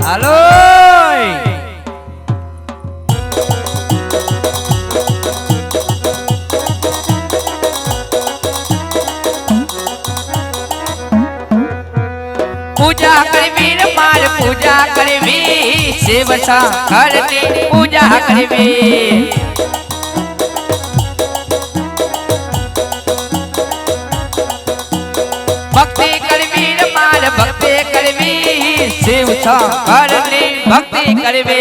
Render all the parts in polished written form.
હાલો पूजा करवी रे मार पूजा करवी शिव शंकर की पूजा करवी भक्ति करवी रे मार भक्ति करवी शिव शंकर की भक्ति करवी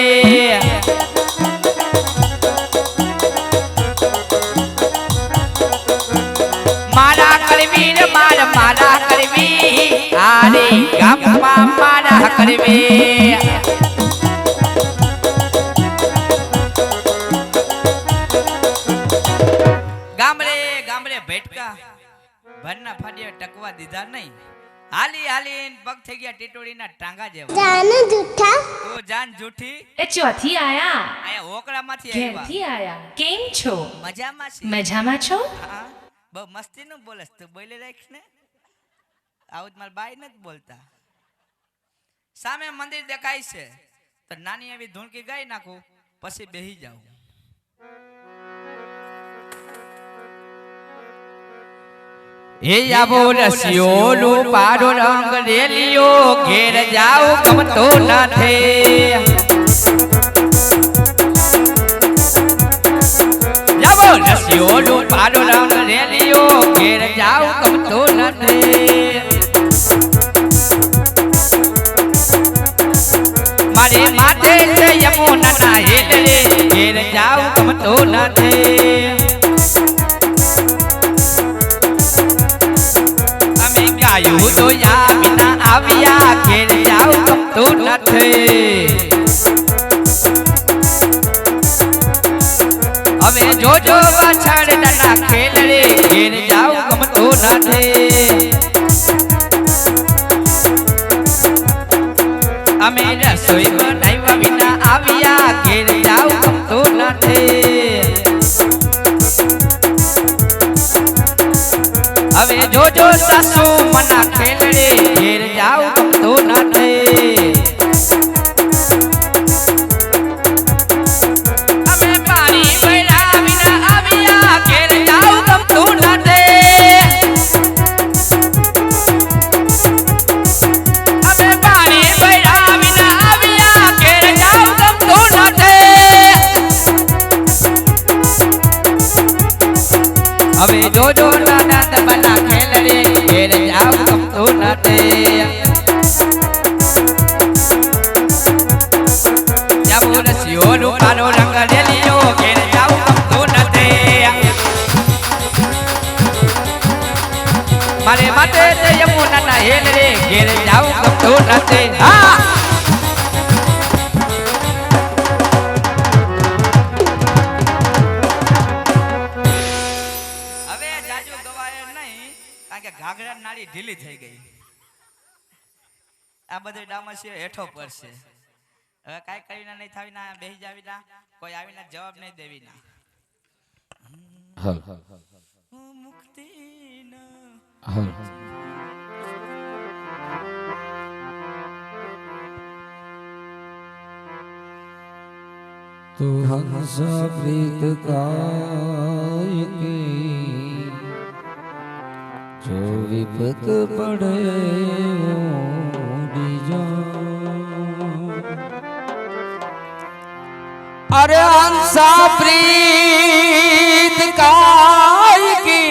मारा करवी रे मार मारा करवी आरे गप्पा मारा करवी गामरे गामरे भेटका भરના ફાડ્યા ટકવા દીધા નહીં હાલી હાલીન પગ થઈ ગયા ટીટોડીના ટાંગા જેવા જાન જૂઠા તો જાન જૂઠી એ ચોથી આયા આયા હોકળામાંથી આવ્યા ઘેરથી આયા કેમ છો મજામાં છે મજામાં છો હા બહુ મસ્તીનું બોલસ તું બોલી રાખ ને આવું માર બાઈ નથી બોલતા સામે મંદિર દેખાય છે તો નાની એવી ધૂણકી ગાઈ નાખું પછી બેહી જાઉં એ આવો રસિયો લો પાડો રંગ રેલિયો ઘેર જાવ ગમતો નથી આવો રસિયો લો પાડો રંગ રેલિયો ઘેર જાવ ગમતો નથી મારે માથે છે યમુના હેલ રે ઘેર જાવ ગમતો નથી आयु तो या बिना आविया घेर जाओ गमतो નથી હવે જોજો પાછળ ના ખેલ રે ઘેર જાઓ ગમતો નથી અમે રસોઈ બનાવ્યા વિના આવ્યા ઘેર જાઓ ગમતો નથી હવે જોજો સાસુ મના ખેલડે ઘેર જાવ ગમતો નથી અમે પાણી ભર્યા વિના આવ્યા ઘેર જાવ ગમતો નથી અમે પાણી ભર્યા વિના આવ્યા ઘેર જાવ ગમતો નથી હવે જોજો નાના બના ખેલડે ઘેર જાવ ગમતો નથી જાવો રસિયો નો પાનો રંગ રેલિયો ઘેર જાવ ગમતો નથી મારે માટે તે યમુના હેલ રે ઘેર જાવ ગમતો નથી હા ઘાઘરા નાળી ઢીલી થઈ ગઈ આ બધું ડામસીઓ હેઠો પડશે હવે કાઈ કરીને નહીં થાવી ના બેહી જાવી ના કોઈ આવીને જવાબ નહીં દેવી ના મુક્તિ ના तो हंस प्रीत काय की जो विपत पड़े अरे हंसा प्रीत काय की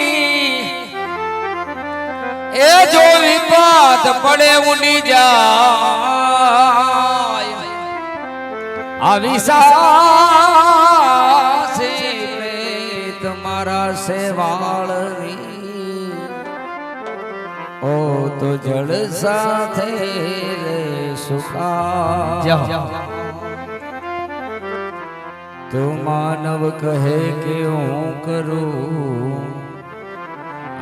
ए जो विपत पड़े उड़ी जाय अविश्वास से तुम्हारा सेवाळनी ओ तो जड़ साथे रे सुखा तो मानव कहे के हूँ करूँ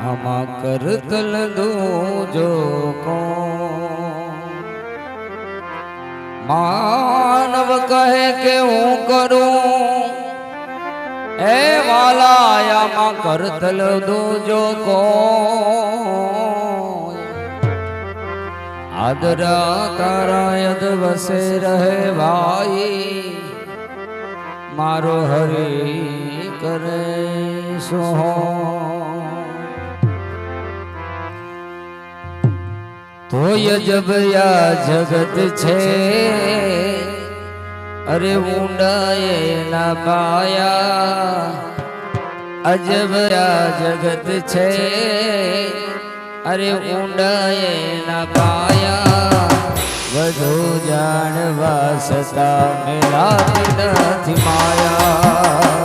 आमा कर तल दो जो को मानव कहे के हूँ करूँ ए वाला आमा कर तल दो जो को આદરા તારા યદ વસે રહે ભાઈ મારો હરી કરે સોહો તોય જબ યા જગત છે અરે ઊંડાએ ના પાયા અજબ આ જગત છે અરે ઊંડાએ ના પાયા વધુ જાણવા સતા મેલાતી નથી માયા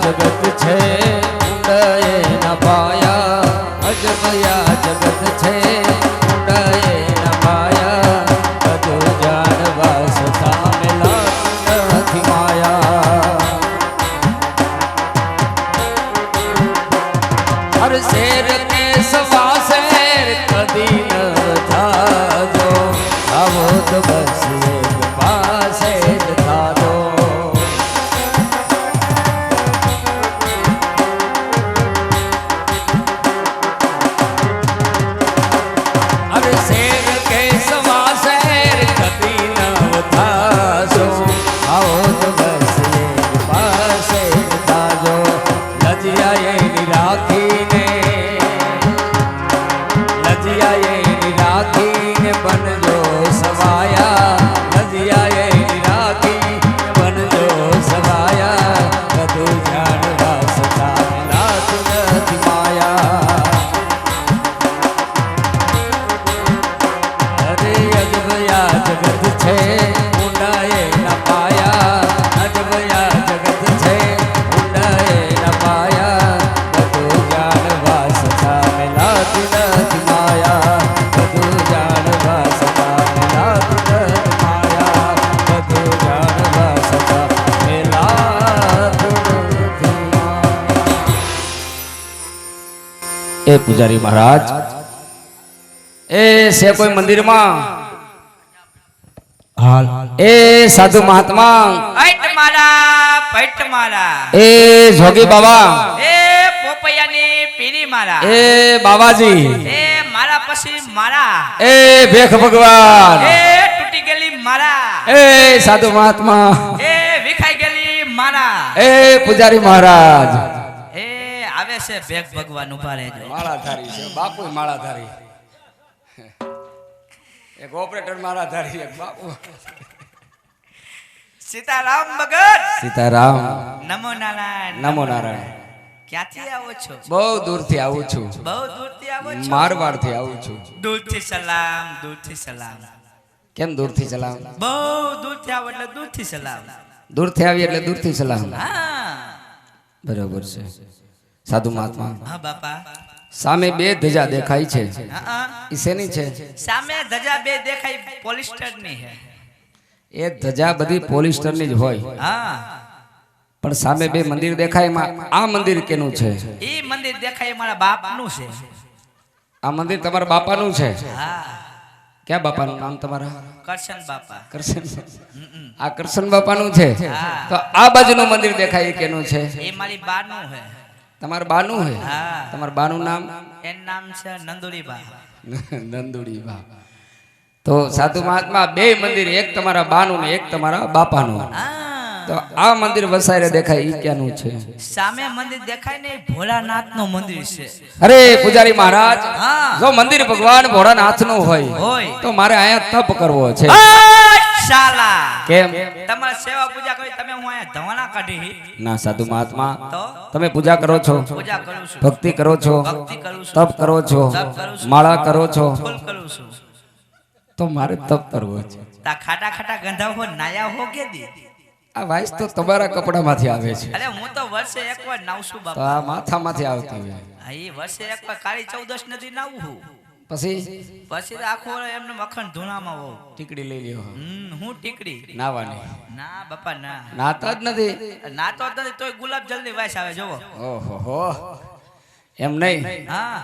જગત છે ઊંડાએ ના પાયા અજબયા જગત છે ઊંડાએ ના પાયા બધું જાણવા સતા મેલાતી નથી માયા હર શેર કે સવા શેર કદી ન થાજો આવો તો બસ એક પાસે જ થાજો બનજો સવાયા નદિયાએ રાખી બનજો સવાયા બધું જાણવા સતા મેલાતી નથી માયા અરે અજબયા જગત છે ઊંડાએ ના પાયા અજબયા જગત છે ઊંડાએ ના પાયા બધું જાણવા સતા મેલાતી નથી માયા બધું જાણવા સતા મેલાતી નથી માયા બધું જાણવા સતા મેલાતી નથી માયા એ પૂજારી મહારાજ એ છે કોઈ મંદિરમાં હાલ એ સાધુ મહાત્મા પૈટ મારા પૈટ મારા એ જોગી બાબા એ પોપૈયાની પીરી મારા એ બાબાજી એ મારા પછી મારા એ ભેખ ભગવાન એ તૂટી ગયેલી મારા એ સાધુ મહાત્મા એ વિખાઈ ગયેલી મારા એ પૂજારી મહારાજ એ આવે છે ભેખ ભગવાન ઉભા રહેજો માળાધારી છે બાપુ માળાધારી એક ઓપરેટર માળાધારી એક બાપુ સીતારામ ભગત સીતારામ નમો નારાયણ નમો નારાયણ ક્યાંથી આવો છો બહુ દૂરથી આવું છું બહુ દૂરથી આવો છો મારવાડથી આવું છું દૂરથી સલામ દૂરથી સલામ કેમ દૂરથી સલામ બહુ દૂરથી આવો એટલે દૂરથી સલામ દૂરથી આવી એટલે દૂરથી સલામ હા બરાબર છે સાધુ મહાત્મા હા બાપા સામે બે ધજા દેખાય છે હા ઈ શેની છે સામે ધજા બે દેખાય પોલિસ્ટરની છે એ ધજા બધી પોલિસ્ટરની જ હોય હા પણ સામે બે મંદિર દેખાય એમાં આ મંદિર કેનું છે ઈ મંદિર દેખાય એ મારા બાપનું છે આ મંદિર તમારા બાપાનું છે હા ક્યાં બાપાનું નામ તમારા કરશન બાપા કરશન આ કરશન બાપાનું છે હા. તો આ બાજુનું મંદિર દેખાય એ કેનું છે એ મારી બાનું છે તમારા બાનું હે હા તમારા બાનું નામ એનું નામ છે નંદુરીબા નંદુડી બા તો સાધુ મહાત્મા બે મંદિર એક તમારા બાનું ને એક તમારા બાપાનું હા તો આ મંદિર વસાયરે દેખાય ઈ ક્યાંનું છે સામે મંદિર દેખાય ને ભોળાનાથ નું મંદિર છે અરે પૂજારી મહારાજ હા. જો મંદિર ભગવાન ભોળાનાથ નું હોય હોય. તો મારે અહીંયા તપ કરવો છે શાલા કેમ તમારે સેવા પૂજા કરી તમે હું અહીંયા ધવાના કાઢી ના સાધુ મહાત્મા તો તમે પૂજા કરો છો પૂજા કરું છું ભક્તિ કરો છો ભક્તિ કરું છું તપ કરો છો તપ કરું છું. માળા કરો છો ફૂલ કરું છું તો મારે તપ કરવો છે તા ખાટા ખાટા ગંધા હો નાયા હો કે દી આ વાઇસ તો તમારા કપડામાંથી આવે છે અરે હું તો વર્ષે એકવાર નાઉં છું તો બાપા આ માથામાંથી આવતી હોય હા, ઈ વર્ષે એકવાર કાળી 14 નદી નાવું હું પછી પછી તો આખો એમને મખણ ધૂણામાં હોઉં ટીકડી લઈ લ્યો હું ટીકડી નાવાની ના બાપા ના નાતા જ નથી નાતો જ નથી તોય ગુલાબ જલ્દી વાસ આવે જોવો ઓહો હો એમ નહીં હા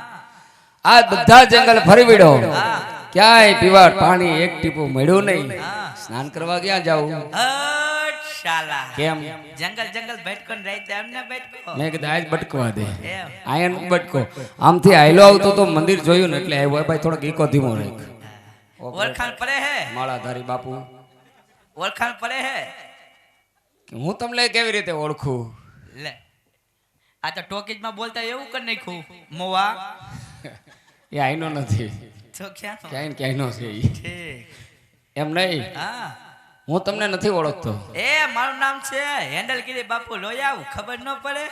આ બધા જંગલ ફરી વિડો હા ક્યાંય પીવા પાણી એક ટીપું મળ્યું નહીં હા. સ્નાન કરવા ક્યાં જાવું હટ શાલા કેમ જંગલ જંગલ ભટકો ને રહી એમને ભટકો મેં કીધું આજ બટકવા દે એમ આયન બટકો આમથી આયલો આવતો તો મંદિર જોયું ને એટલે આવ્યો ભાઈ થોડોક ઈકો ધીમો રાખ ઓળખાણ પડે હે માળાધારી બાપુ ઓળખાણ પડે હે કે હું તમને કેવી રીતે ઓળખું લે આ તો ટોકીજમાં બોલતા એવું કરી નાખ્યું મોવા એ આઈનો નથી તો ક્યાં ક્યાંય ક્યાંયનો છે ઈ. ઠીક એમ નહીં હા હું તમને નથી ઓળખતો એ મારું નામ છે હેન્ડલગીરી બાપુ લોહી આવું ખબર ન પડે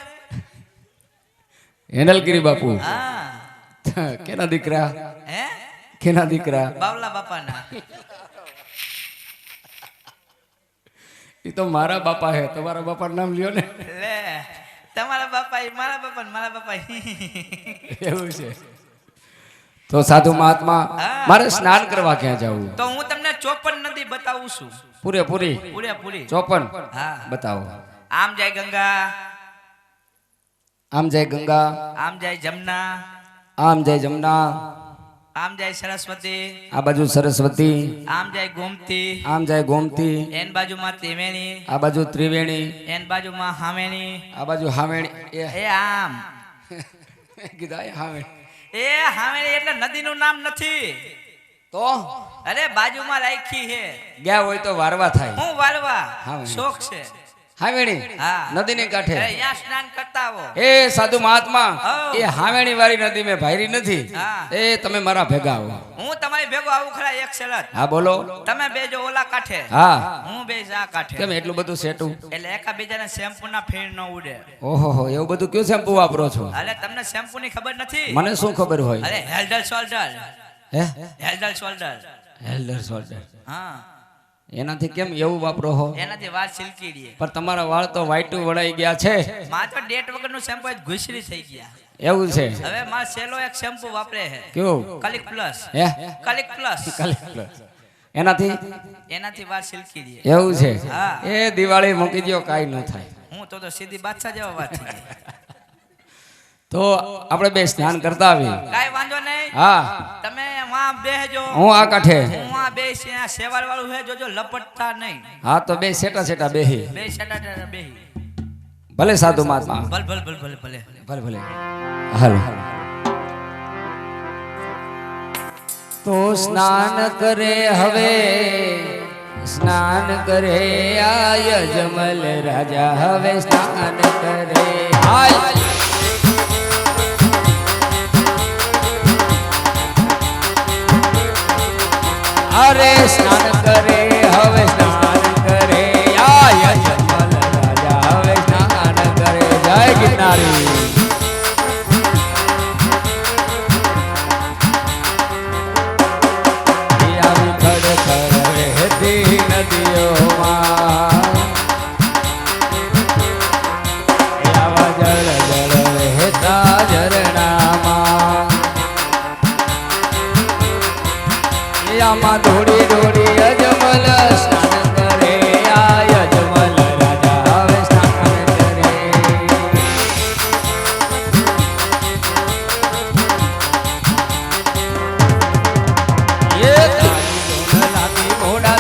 હેનલગીરી બાપુ હા કેના દીકરા હે કેના દીકરા બાવલા બાપાના એ તો મારા બાપા હે તમારા બાપાનું નામ લ્યો ને લે તમારા બાપા ઈ મારા બાપા ને મારા બાપા એવું છે તો સાધુ મહાત્મા હા. મારે સ્નાન કરવા ક્યાં જવું તો હું તમને 54 નદી બતાવું છું પૂરેપૂરી પૂરેપૂરી 54 હા બતાવો આમ જાય ગંગા આમ જાય ગંગા આમ જાય જમના આમ જાય જમના આમ જાય સરસ્વતી આ બાજુ સરસ્વતી આમ જાય ગોમતી આમ જાય ગોમતી એન બાજુમાં ત્રિવેણી આ બાજુ ત્રિવેણી એન બાજુમાં હામેણી આ બાજુ હાવેણી એ આમ કીધા એ હાવેણી એ હામેણી એટલે નદીનું નામ નથી તો અરે બાજુમાં રાખી હે ગયા હોય તો વારવા થાય હું વાળવા હામેણી. શોખ છે હાવેણી હા નદીની કાંઠે અરે અહીંયા સ્નાન કરતા આવો એ સાધુ મહાત્મા હા. એ હાવેણી વાળી નદી મેં ભાયરી નથી હા. એ તમે મારા ભેગા આવો હું તમારી ભેગો આવું ખરા એક શરત હા બોલો તમે બે જો ઓલા કાંઠે હા હું બે આ કાંઠે કેમ એટલું બધું સેટું એટલે એકાબીજાને શેમ્પુ ના ફેર ન ઉડે ઓહો એવું બધું કયું શેમ્પુ વાપરો છો અરે તમને શેમ્પુ ની ખબર નથી મને શું ખબર હોય અરે હેલ્ડર શોલ્ડર હે હેલ્ડર શોલ્ડર હેલ્ડર શોલ્ડર હા એનાથી કેમ એવું વાપરો હો એનાથી વાળ સિલ્કી રહે પણ તમારા વાળ તો વાઈટું વળાઈ ગયા છે માત્ર ડેટ વગરનું શેમ્પુ ઘુસરી થઈ ગયા એવું છે હવે માર સેલો એક શેમ્પુ વાપરે છે કેવું કલિક પ્લસ હે કલિક પ્લસ એનાથી એનાથી વાળ સિલ્કી રહે એવું છે હા. એ દિવાળી મૂકી દો કાંઈ ન થાય હું તો સીધી બાદશાહ જેવા વાત થઈ ગઈ. તો આપણે બે સ્નાન કરતા આવી કાંઈ વાંધો નહીં હા તમે વાં બેહજો હું આ કાંઠે હું આ બે સેવાળ વાળું હે જોજો લપટતા નહીં હા તો બે સેટા સેટા બેહી બે સેટા બેહી ભલે સાધુ મહાત્મા ભલે ભલે ભલે ભલે ભલે ભલે ભલે હાલો તો સ્નાન કરે હવે સ્નાન કરે આ યજમલ રાજા હવે સ્નાન કરે હાય અરે સ્નાન કરે હવે સ્નાન કરે આ યજમલ રાજા હવે સ્નાન કરે જય ગિરનારી આવી ખડખડ વહેતી નદીઓમાં આવા જળ જળ વહેતા ઝરણામાં આમાં દોડી દોડી અજમલ સ્નાન કરે આ યજમલ રાજા હવે સ્નાન કરે એ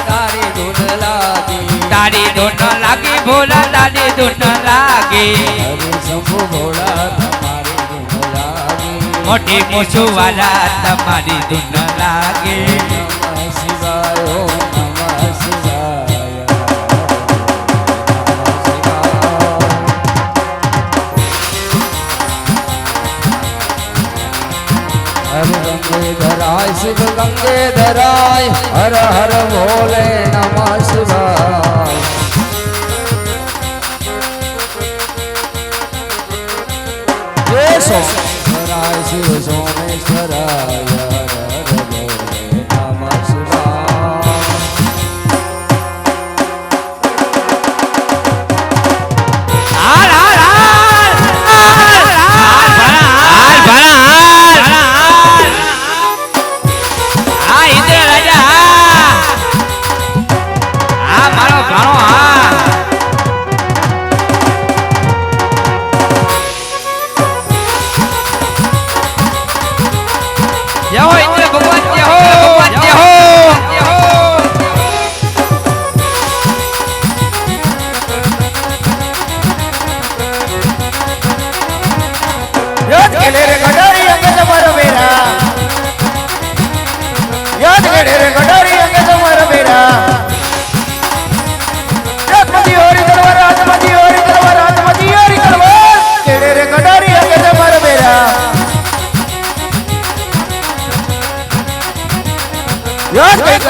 તારી ધૂન લાગી તારી ધૂન લાગી ભોલા તારી ધૂન લાગી હરે શંભુ ભોળા તમારી ધૂન લાગી મોટી મૂછું વાળા તમારી ધૂન લાગી નમઃ શિવાય ઓમ નમઃ શિવાય હર ગંગે ધરાય શિવ ગંગે ધરાય હર હર ભોલે નમઃ શિવાય જય સોમેશ્વરાય શિવ સોમેશ્વરાય હર હર ભોલે નમઃ શિવાય હાલ હાલ હાલ હા ઇન્દ્ર રાજા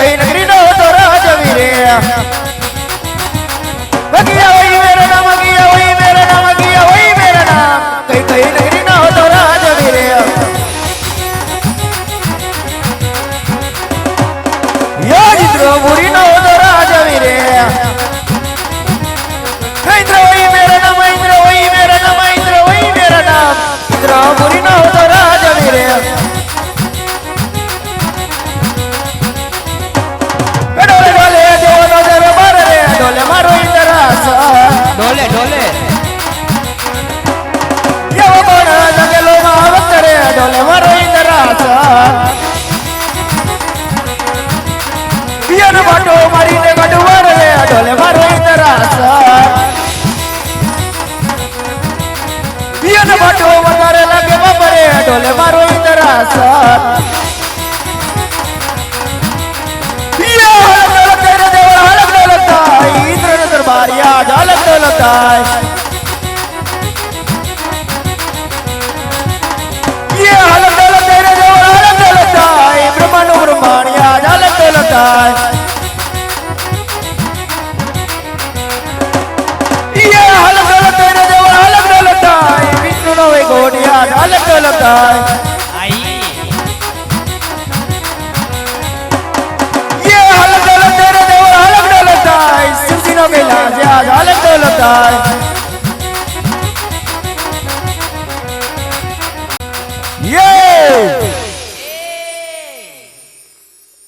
કઈ નગરી નો તો રાજવી રે બગિયા વહી મેરા નામ બગિયા વહી મેરા નામ બગિયા વહી મેરા નામ કઈ નગરી નો તો રાજવી રે યો ચિત્ર મુરી નો તો રાજવી રે ઇન્દ્ર વહી મેરા નામ ઇન્દ્ર વહી મેરા નામ ઇન્દ્ર વહી મેરા નામ ઇન્દ્ર મુરી નો તો રાજવી રે ડોલે મારો ઇન્દ્રાસ ડોલે ડોલે યવ કોણ જગલો માં અવતરે ડોલે મારો ઇન્દ્રાસ પિયન બાટો મારીને ગડવર રે ડોલે મારો ઇન્દ્રાસ પિયન બાટો વધારે લાગે બપરે ડોલે મારો ઇન્દ્રાસ ઇન્દ્ર દરબારિયા ઝાલક દોલતાય યે હાલક દોલત તેરે દેવર હાલક દોલતાય બ્રહ્માંડ બ્રહ્માણિયા ઝાલક દોલતાય યે હાલક દોલત તેરે દેવર હાલક દોલતાય વિષ્ણુ નો વે ગોડિયા ઝાલક દોલતાય આઈ યે હાલક દોલત તેરે દેવર હાલક દોલતાય સિંધીનો મેલા જ્યાં ઝાલક દોલતાય યે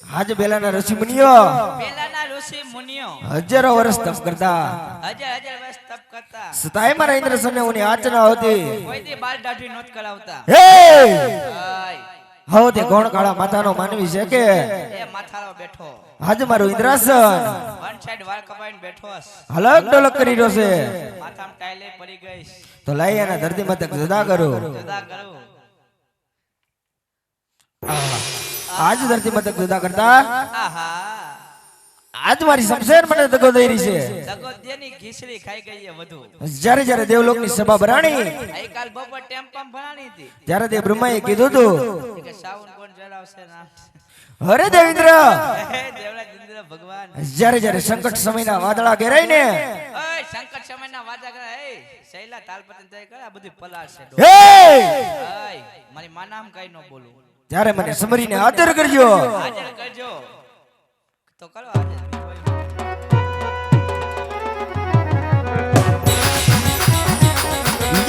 આજ બેલાના ઋષિ મુનિઓ પેલાના ઋષિ મુનિઓ હજારો વર્ષ તપ કરતા હજાર હજાર વર્ષ તપ કરતા સતાય મારા ઇન્દ્ર સને ઉની આચના હોતી કોઈથી બાલ દાઢી નોત કરાવતા હે આય હો તે ગોણ કાળા માથાનો માનવી છે કે એ માથાળો બેઠો આજ મારું ઇન્દ્રાસન વન સાઈડ વાળ કપાઈને બેઠો હસ હલક ડોલક કરી રહ્યો છે માથામાં ટાઈલે પડી ગઈ તો લઈ એના ધરતી માતા જુદા કરો જુદા કરું આજ ધરતી માતા જુદા કરતા આહા આજ મારી શમશેર મને દગો દઈ રહી છે જગોદયની ઘીસડી ખાઈ ગઈ છે વધુ જ્યારે જ્યારે દેવલોકની સભા ભરાણી આઈકાલ બપોર ટેમ્પમ ભરાણી હતી ત્યારે તે બ્રહ્માએ કીધું હતું કે સાવન કોણ જલાવશે ના અરે દેવેન્દ્ર હે દેવરાજ ઇન્દ્ર ભગવાન જ્યારે જ્યારે સંકટ સમયના વાદળા ઘેરાય ને ઓય સંકટ સમયના વાજા કરે હે શૈલા તાલપતન તય કરે આ બધું પલાળશે હે ઓય મારી માં નામ કઈ ન બોલું ત્યારે મને સમરીને આદર કરજો હાજર કરજો તો કરો હાજર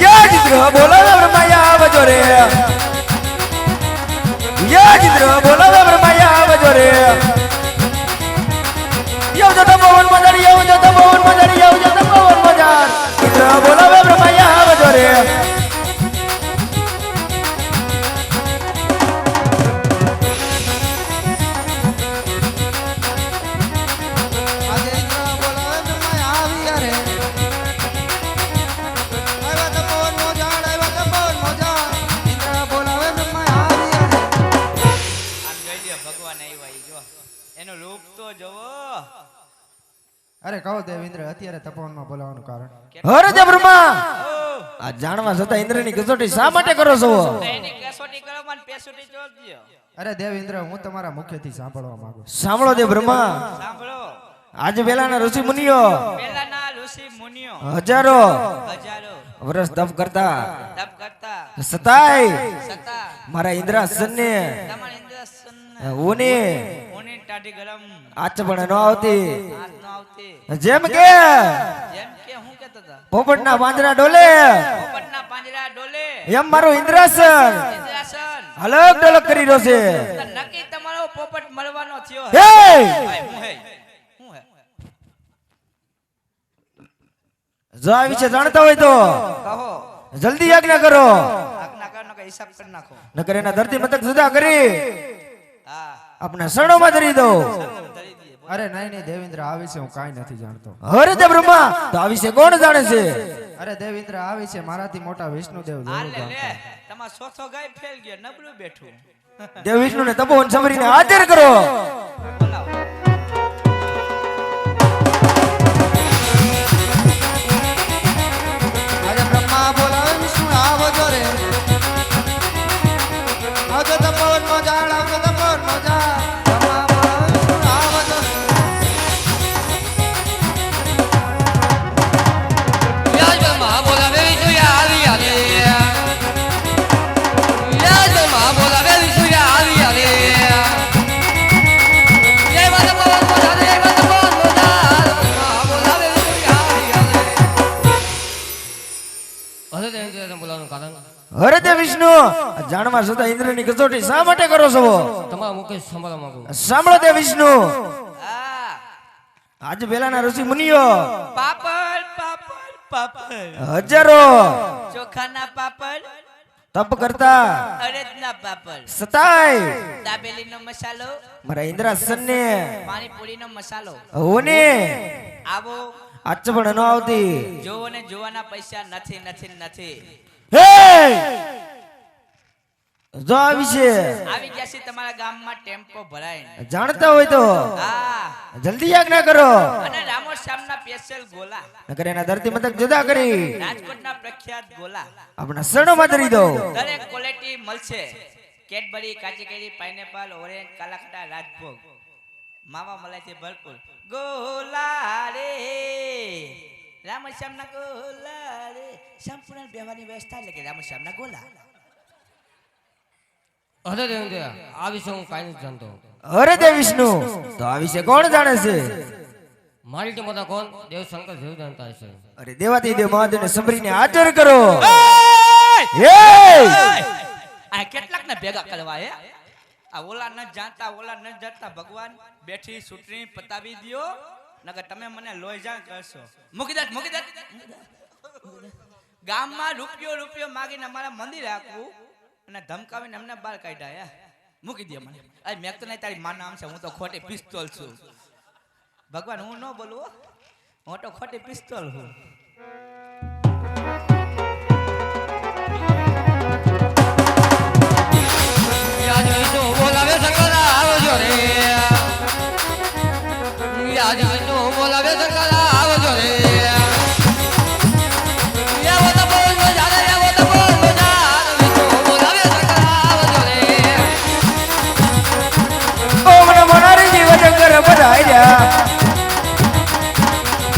યા ચિત્ર બોલાવે બ્રહ્માયા આવજો રે યા ચિત્ર બોલાવે બ્રહ્માયા આવજો રે યવ જતા પવન મજાર યવ જતા પવન મજાર યવ જતા પવન મજાર ચિત્ર બોલાવે બ્રહ્માયા આવજો રે આમ જોઈ લ્યો ભગવાન આવ્યા ઈ જો એનું રૂપ તો જોવો અરે કહો દેવેન્દ્ર અત્યારે તપોવનમાં બોલાવાનું કારણ હરે દે બ્રહ્મા આ જાણવા છતાં ઇન્દ્રની કસોટી શા માટે કરો છો તો એની કસોટી કરો મને પેસોટી ચોરજો અરે દેવેન્દ્ર હું તમારા મુખ્યથી સાંભળવા માંગુ છું. સાંભળો દે બ્રહ્મા સાંભળો આજ વેલાના ઋષિ મુનિઓ પેલાના ઋષિ મુનિઓ હજારો હજારો વર્ષ તપ કરતા તપ કરતા સતાય છતાં મારા ઇન્દ્રાસનને તમારા ઇન્દ્રસન ઉની ઓની ટાઢી ગરમ આચપણ ન આવતી હાથ ન આવતી જેમ કે જેમ કે હું કહેતો હતા પોપટના પાંજરા ડોલે પોપટના પાંજરા ડોલે એમ મારું ઇન્દ્રાસન ઇન્દ્રાસન હલક ડોલક કરી રહ્યો છે તો નક્કી તમારો પોપટ મળવાનો થયો હે ભાઈ હું હે જો આ વિશે જાણતા હોય તો કહો જલ્દી આજ્ઞા કરો આજ્ઞા કરો કે હિસાબ કરી નાખો નકર એના ધરતી મતક જુદા કરી હા આપણા શરણોમાં ધરી દો ધરી દઈએ અરે નહીં નહીં દેવેન્દ્ર આ વિશે હું કાંઈ નથી જાણતો હરે તે બ્રહ્મા તો આ વિશે કોણ જાણે છે અરે દેવેન્દ્ર આ વિશે મારાથી મોટા વિષ્ણુદેવ આ જરૂર લે લે જાણતા. તમાર સોથો ગાય ફેલ ગયો નબળું બેઠું દેવ વિષ્ણુને તપોવન સમરીને હાજર કરો બોલાવો આજે બ્રહ્મા બોલાવે વિષ્ણુ આવજો રે આવજો તપોવનમાં જાળ આવજો તપોવનમાં જાળ બ્રહ્મા બોલાવે વિષ્ણુ આવજો વિષ્ણુ આ જાણવા છતાં ઇન્દ્રની કસોટી શા માટે કરો છો તમારા મુખે સાંભળવા માંગુ. સાંભળો તે વિષ્ણુ હા આજે પેલાના ઋષિ મુનિઓ પાપડ પાપડ પાપડ હજારો ચોખાના પાપડ તપ કરતા અડદના પાપડ સતાય દાબેલીનો મસાલો મારા ઇન્દ્રાસનને પાણીપુરીનો મસાલો હોને આવો આચ પણ ન આવતી જોવો ને જોવાના પૈસા નથી નથી નથી હે જો આવી છે આવી ગયા છે તમારા ગામમાં ટેમ્પો ભરાય જાણતા હોય તો હા જલ્દી આજ્ઞા કરો અને રામો શ્યામના સ્પેશિયલ ગોલા નકર એના ધરતી મતક જુદા કરી રાજકોટના પ્રખ્યાત ગોલા આપણા શરણોમાં ધરી દો દરેક ક્વોલિટી મળશે કેડબરી કાચી કેરી પાઇનેપલ ઓરેન્જ કાલાકટા રાજભોગ માવા મળે છે ભરપૂર ગોલા રે રામશ્યામના ગોલા રે સંપૂર્ણ બેવાની વ્યવસ્થા એટલે કે રામશ્યામના ગોલા અરે દેવેન્દ્ર આ વિશે હું કાંઈ નથી જાણતો. અરે દેવ વિષ્ણુ તો આ વિશે કોણ જાણે છે મારી ટીમ બધા કોણ દેવ શંકર દેવ જાણતા હશે. અરે દેવાતી દેવ મહાદેવને સંભળીને હાજર કરો એય! એ આ કેટલાક ને ભેગા કરવા હે આ ઓલા ન જાણતા ઓલા ન જાણતા ભગવાન બેઠી ચૂંટણી પતાવી દ્યો નકર તમે મને લોહી જાણ કરશો મૂકી દે ગામમાં રૂપિયો માગીને અમારા મંદિર રાખવું અને ધમકાવીને અમને બહાર કાઢ્યા મૂકી દે મને અરે મેં તો નહીં તારી માના આમ છે હું તો ખોટી પિસ્તોલ છું ભગવાન હું ન બોલું હો. હું તો ખોટી પિસ્તોલ છું યાદ વિષ્ણુ બોલાવે શંકર આવજો રે. યાદ વિષ્ણુ બોલાવે શંકર આવજો રે. એવો તો બોલ મજા રે, એવો તો બોલ મજા. વિષ્ણુ બોલાવે શંકર આવજો રે. ઓમ નમો નારી જીવ શંકર પધાર્યા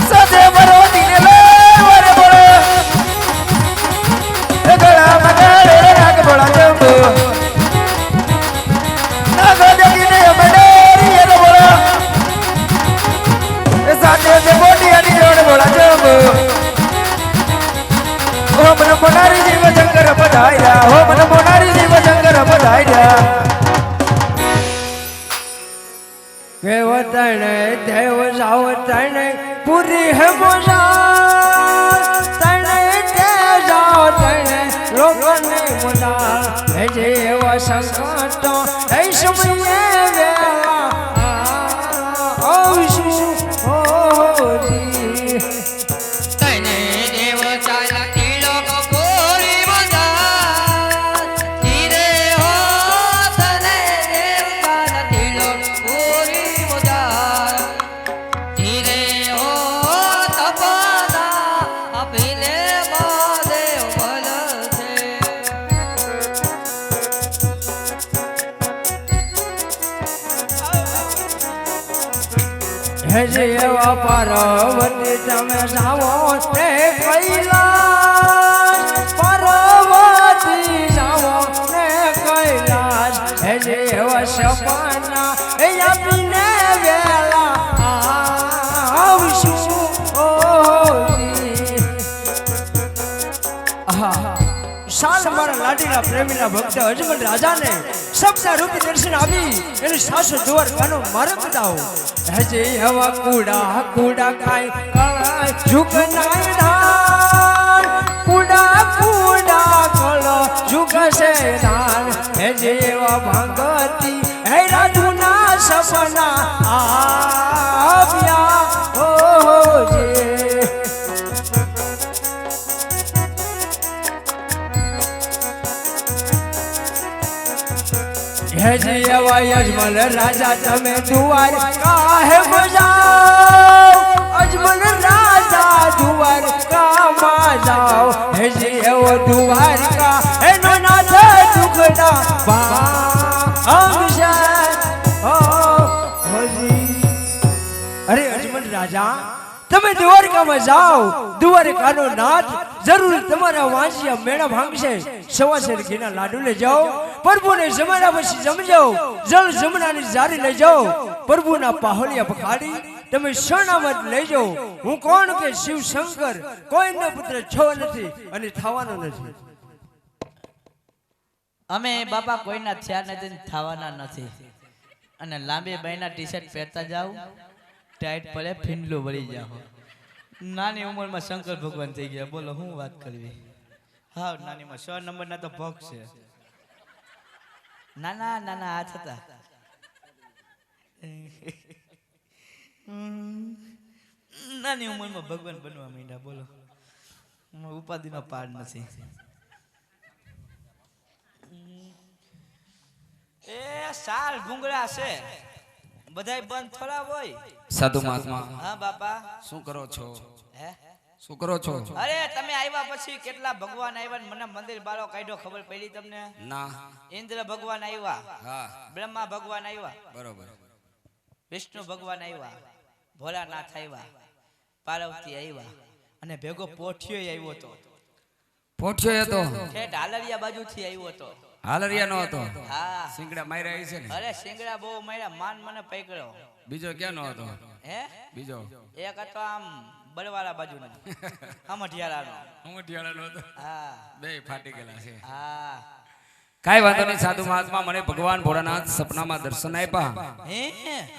સાથે ભરવતીને લઈ વરે બોલો એ ગળા મગાડે રાગ બોલા જંબુ નાગો જગીને બડેરી એ બોલો એ સાથે જે મોટી આની જોડ બોલા જંબુ ઓમ નમો નારી જીવ શંકર પધાર્યા ઓમ નમો નારી જીવ શંકર પધાર્યા કેવતણ દેવ સાવતણ પૂરી હે મોજા તણ તે જાઓ તણ લોકોને મોજા હે જેવ સંકટ હે સમયે વેલા આવશું હોજી તને દેવ ચાલા તિલક પૂરી મજા. ધીરે હો તને દેવ ચાલા તિલક પૂરી મજા. ધીરે હો તપના અભિલે મહાદેવ બલ છે. હે જેવા પાર્વતી તમે જાઓ તે કૈલાસ પાર્વતી જાઓ તે કૈલાસ હે જેવા સપના એ આપીને વેલા આવશું ઓજી શાલ મારા લાડીના પ્રેમીના ભક્ત અજમલ રાજાને સપના રૂપી દર્શન આપી એની સાસુ દુવાર કાનો માર્ગ બતાવો હજે હવા કુડા કુડા કાય કળા ઝુક નાય ધાન કુડા કુડા કળો ઝુક છે ધાન હજે હવા ભગતી હે રાધુના સપના આવ્યા ઓજે હે જીવા અજમલ રાજા તમે દુવાર કાહે બજાઓ અજમલ રાજા દુવાર કામાં જાઓ હે જીવો દુવાર કા હે નો નાથ દુખડા ભાંગશે ઓ હોજી અરે અજમલ રાજા તમે દ્વારકામાં જાઓ દ્વારકાનો નાથ જરૂર તમારા વાંસિયા મેળા ભાંગશે સવાસેર ઘીના લાડુ લઈ જાઓ પ્રભુને જમાના પછી જમજો જળ જમનાની જારી લઈ જાઓ પ્રભુના પાહોલિયા પખાડી તમે શરણામત લઈ જાઓ હું કોણ કે શિવ શંકર કોઈનો પુત્ર છો નથી અને થવાનો નથી અમે બાપા કોઈના થયા નથી ને થવાના નથી. અને લાંબી બાઈના ટી શર્ટ પહેરતા જાવ, ટાઈટ પડે, ફીંડલું વળી જાવ. નાની ઉંમરમાં શંકર ભગવાન થઈ ગયા. બોલો હું વાત કરવી. હા નાનીમાં 6 નંબરના તો પગ છે. નાના નાના હાથ હતા. નાની ઉંમરમાં ભગવાન બનવા માંડ્યા. બોલો ઉપાધિનો પાર નથી. એ સાલ ભૂંગળા છે, બધાય બંધ થોડા હોય. સાધુ મહાત્મા હા બાપા. શું કરો છો? હે શું કરો છો? અરે તમે આવ્યા પછી કેટલા ભગવાન આવ્યા ને મને મંદિર બારો કાઢ્યો, ખબર પડી તમને? ના. ઇન્દ્ર ભગવાન આવ્યા, હા બ્રહ્મા ભગવાન આવ્યા, બરોબર. વિષ્ણુ ભગવાન આવ્યા, ભોળાનાથ આવ્યા, પાર્વતી આવ્યા, અને ભેગો પોઠિયો આવ્યો હતો. પોઠ્યો હતો? ઠેઠ હાલરિયા બાજુથી આવ્યો હતો. હાલરિયા નો હતો? હા. સિંગડા માર્યા ઈ છે ને? અરે સિંગડા બહુ માર્યા, માન મને પકડ્યો. બીજો ક્યાં નો હતો? હે બીજો એક હતો આમ બળવાળા બાજુનો, અમઠિયાળાનો. ઉમટિયાળા નો હતો? હા બે ફાટી ગયેલા છે. હા. કાઈ વાંધો નહીં સાધુ મહાત્મા, મને ભગવાન ભોળાનાથ સપનામાં દર્શન આપ્યા. હે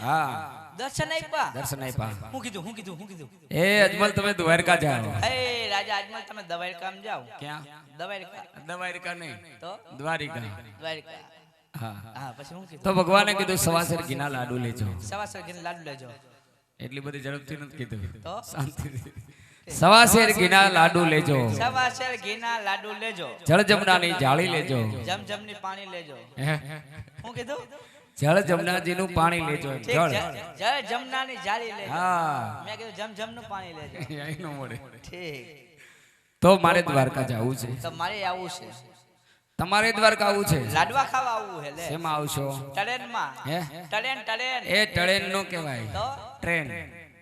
હા દર્શન આપ્યા? દર્શન આપ્યા. હું કીધું હું કીધું હું કીધું? એ અજમલ તમે દ્વારકા જાઓ. હે રાજા અજમલ તમે દ્વારકામ જાઓ. ક્યાં? દ્વારકા. દ્વારકા નહીં, તો દ્વારિકા. દ્વારકા. હા હા પછી હું કીધું? તો ભગવાને કીધું સવાસેર ઘીના લાડુ લેજો. સવાસર ઘીના લાડુ લેજો. એટલી બધી ઝડપથી નથી કીધું, તો શાંતિથી. સવાસેર ઘીના લાડુ લેજો, સવાસર ઘીના લાડુ લેજો, જળ જમનાની જાળી લેજો. જમજમની પાણી લેજો. હે? હું કીધું? જળ જમનાજીનું પાણી લેજો. એમ ઠીક, જળ. જળ જમનાની જાળી લેજો. હા મેં કીધું જમજમનું પાણી લેજો. અહીં નો મળે. ઠીક. તો મારે દ્વારકા જવું છે. તો મારે આવું છે, તમારે દ્વારકા આવું છે? લાડવા ખાવા આવવું છે. લે શેમાં આવશો? ટ્રેનમાં. હે? Train train. એ ટ્રેન નો કહેવાય, તો ટ્રેન.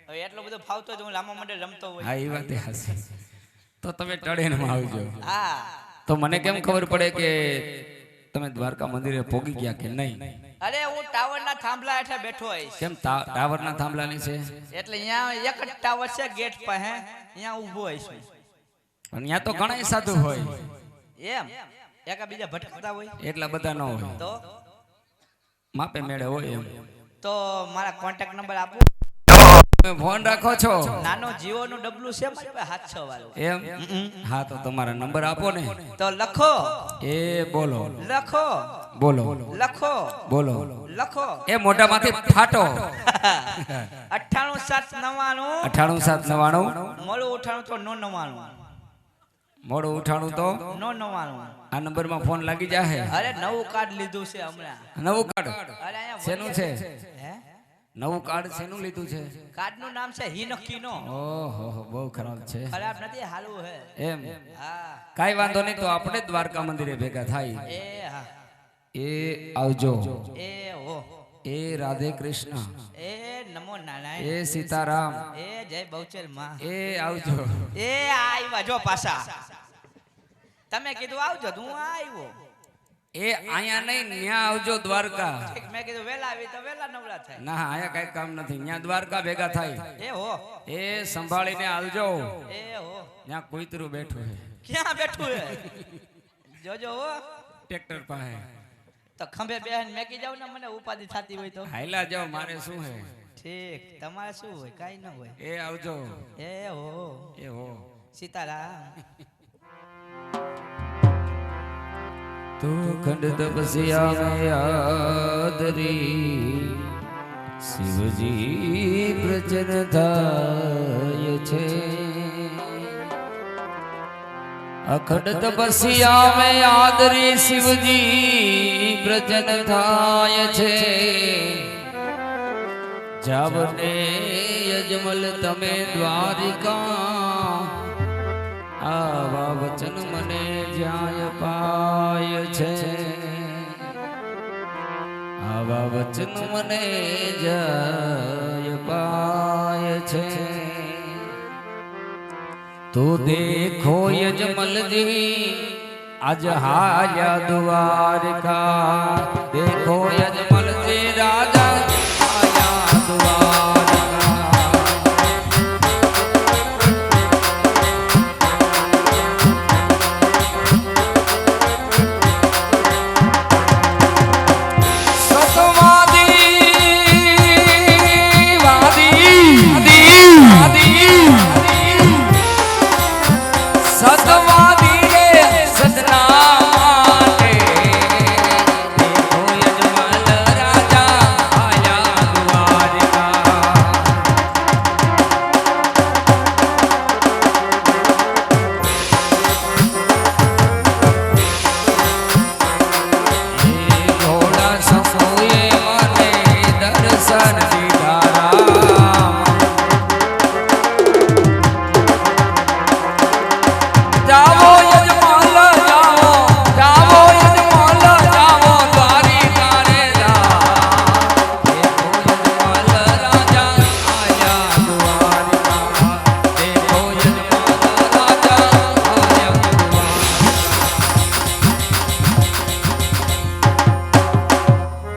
હવે એટલું બધું ફાવતો જ હું લાંબા માટે રમતો હોય. હા એ વાત હાસી. તો તમે ટ્રેનમાં આવજો. હા. તો મને કેમ ખબર પડે કે તમે દ્વારકા મંદિરે પોગી ગયા કે નહીં? અરે હું ટાવરના થાંભલા હેઠળ બેઠો હોઈશ. કેમ ટાવરના થાંભલાની છે? એટલે અહીંયા એક જ ટાવર છે ગેટ પાસે, અહીંયા ઊભો હોઈશ. પણ ત્યાં તો ઘણા સાધુ હોય. એમ એકા બીજા ભટકતા હોય એટલા બધા ન હોય, તો માપે મેળે હોય. એમ તો મારા કોન્ટેક્ટ નંબર આપો. તમે ફોન રાખો છો? નાનો જીઓ નું ડબલું છે મારી પાસે 7-6 વાળું. એમ? હા તો તમારા નંબર આપો ને. તો લખો. એ બોલો. લખો. બોલો. લખો. બોલો. લખો. એ મોઢામાંથી ફાટો. 98 799 98 799 મોડું ઉઠાણું તો 999 મોડું ઉઠાણું તો 999. આ નંબરમાં ફોન લાગી જાહે. અરે નવું કાર્ડ લીધું છે હમણાં. નવું કાર્ડ? અરે અહીંયા શેનું છે? હે નવું કાર્ડ શેનું લીધું છે? કાર્ડ નું નામ છે હિનકીનો. ઓહો બહુ ખરાબ છે. ખરાબ નથી, હાલું છે. એમ? હા. કાઈ વાંધો નહીં, તો આપણે દ્વારકા મંદિરે ભેગા થાય. એ હા. એ આવજો. એ હો. એ રાધે કૃષ્ણ. એ નમો નારાયણ. એ સીતારામ. એ જય બહુચર માં. એ આવજો. એ આવ્યા જો પાછા. તમે કીધું આવજો તો હું આવ્યો. એ અહીંયા નહીં, ન્યા આવજો દ્વારકા. મેં કીધું વેલા આવી તો વેલા નવરા થાય. ના અહીંયા કઈ કામ નથી, ન્યા દ્વારકા ભેગા થાય. એ હો. એ સંભાળીને આવજો. એ હો. ત્યાં કુતરું બેઠું છે. ક્યાં બેઠું હે? જોજો હો. ટ્રેક્ટર પાસે. તો ખંભે બેહન મેકી જાવ ને, મને ઉપાધિ થતી હોય તો. હાયલા જાઓ, મારે શું હે? ઠીક, તમારે શું હોય? કાઈ ન હોય. એ આવજો. એ હો. એ હો. સીતારામ. તો ખંડ તપસ્યા में यादरी શિવજી પ્રચન થાય છે. અખંડ તપસ્યા में यादरी શિવજી પ્રચન થાય છે. જાવને યજમલ તમે દ્વારિકા, આવા વચન મને જ્યાં પાય છે. આવા વચન મને જય પાય છે. તો દેખો યજમલજી આજ હાલ્યા દ્વારકા. દેખો યજમલજી રાજા આયા દ્વારકા. દર્શન